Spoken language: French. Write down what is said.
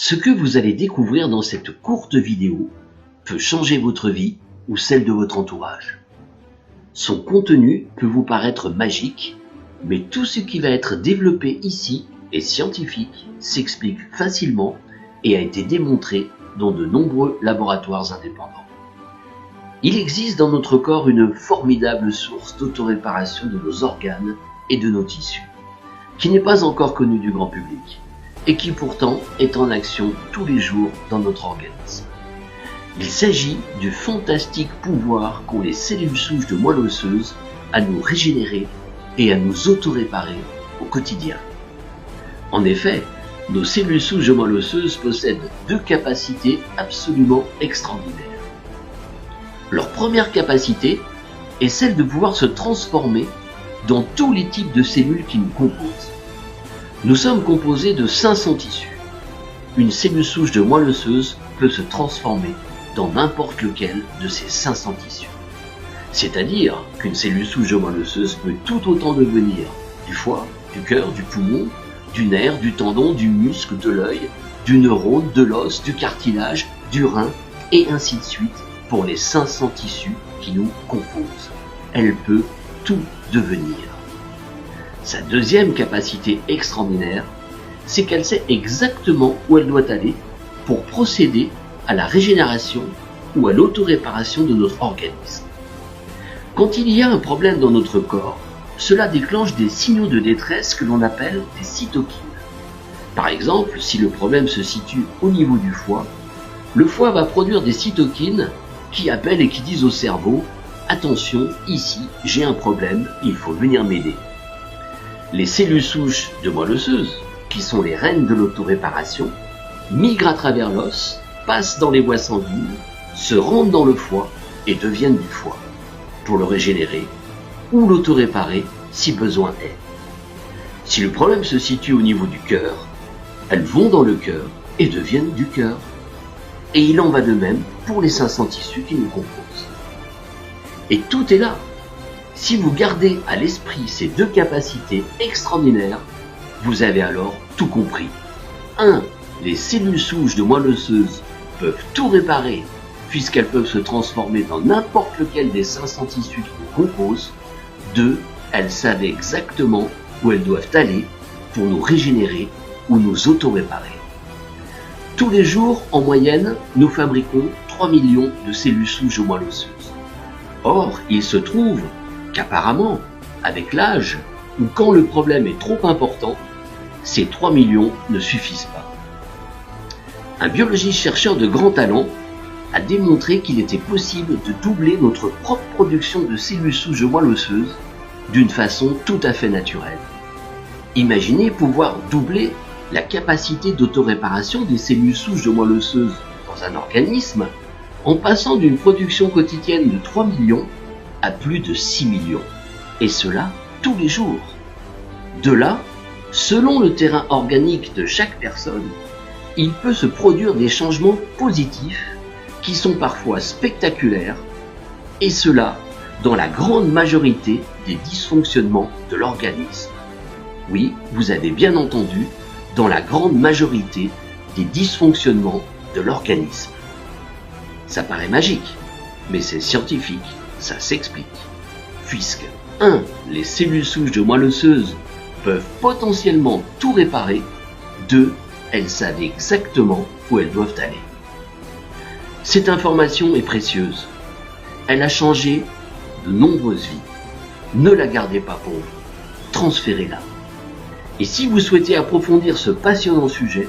Ce que vous allez découvrir dans cette courte vidéo peut changer votre vie ou celle de votre entourage. Son contenu peut vous paraître magique, mais tout ce qui va être développé ici est scientifique, s'explique facilement et a été démontré dans de nombreux laboratoires indépendants. Il existe dans notre corps une formidable source d'autoréparation de nos organes et de nos tissus, qui n'est pas encore connue du grand public, et qui pourtant est en action tous les jours dans notre organisme. Il s'agit du fantastique pouvoir qu'ont les cellules souches de moelle osseuse à nous régénérer et à nous autoréparer au quotidien. En effet, nos cellules souches de moelle osseuse possèdent deux capacités absolument extraordinaires. Leur première capacité est celle de pouvoir se transformer dans tous les types de cellules qui nous composent. Nous sommes composés de 500 tissus. Une cellule souche de moelle osseuse peut se transformer dans n'importe lequel de ces 500 tissus. C'est-à-dire qu'une cellule souche de moelle osseuse peut tout autant devenir du foie, du cœur, du poumon, du nerf, du tendon, du muscle, de l'œil, du neurone, de l'os, du cartilage, du rein, et ainsi de suite pour les 500 tissus qui nous composent. Elle peut tout devenir. Sa deuxième capacité extraordinaire, c'est qu'elle sait exactement où elle doit aller pour procéder à la régénération ou à l'autoréparation de notre organisme. Quand il y a un problème dans notre corps, cela déclenche des signaux de détresse que l'on appelle des cytokines. Par exemple, si le problème se situe au niveau du foie, le foie va produire des cytokines qui appellent et qui disent au cerveau « Attention, ici, j'ai un problème, il faut venir m'aider ». Les cellules souches de moelle osseuse, qui sont les reines de l'autoréparation, migrent à travers l'os, passent dans les voies sanguines, se rendent dans le foie et deviennent du foie, pour le régénérer ou l'autoréparer si besoin est. Si le problème se situe au niveau du cœur, elles vont dans le cœur et deviennent du cœur. Et il en va de même pour les 500 tissus qui nous composent. Et tout est là. Si vous gardez à l'esprit ces deux capacités extraordinaires, vous avez alors tout compris. 1. Les cellules souches de moelle osseuse peuvent tout réparer puisqu'elles peuvent se transformer dans n'importe lequel des 500 tissus qui nous composent. 2. Elles savent exactement où elles doivent aller pour nous régénérer ou nous auto-réparer. Tous les jours, en moyenne, nous fabriquons 3 millions de cellules souches de moelle osseuse. Or, il se trouve qu'apparemment, avec l'âge, ou quand le problème est trop important, ces 3 millions ne suffisent pas. Un biologiste chercheur de grand talent a démontré qu'il était possible de doubler notre propre production de cellules souches de moelle osseuse d'une façon tout à fait naturelle. Imaginez pouvoir doubler la capacité d'autoréparation des cellules souches de moelle osseuse dans un organisme en passant d'une production quotidienne de 3 millions à plus de 6 millions. Et cela tous les jours. De là, selon le terrain organique de chaque personne, il peut se produire des changements positifs qui sont parfois spectaculaires, et cela dans la grande majorité des dysfonctionnements de l'organisme. Oui, vous avez bien entendu, dans la grande majorité des dysfonctionnements de l'organisme. Ça paraît magique, mais c'est scientifique, ça s'explique. Puisque 1. Les cellules souches de moelle osseuse peuvent potentiellement tout réparer. 2. Elles savent exactement où elles doivent aller. Cette information est précieuse. Elle a changé de nombreuses vies. Ne la gardez pas pour vous. Transférez-la. Et si vous souhaitez approfondir ce passionnant sujet,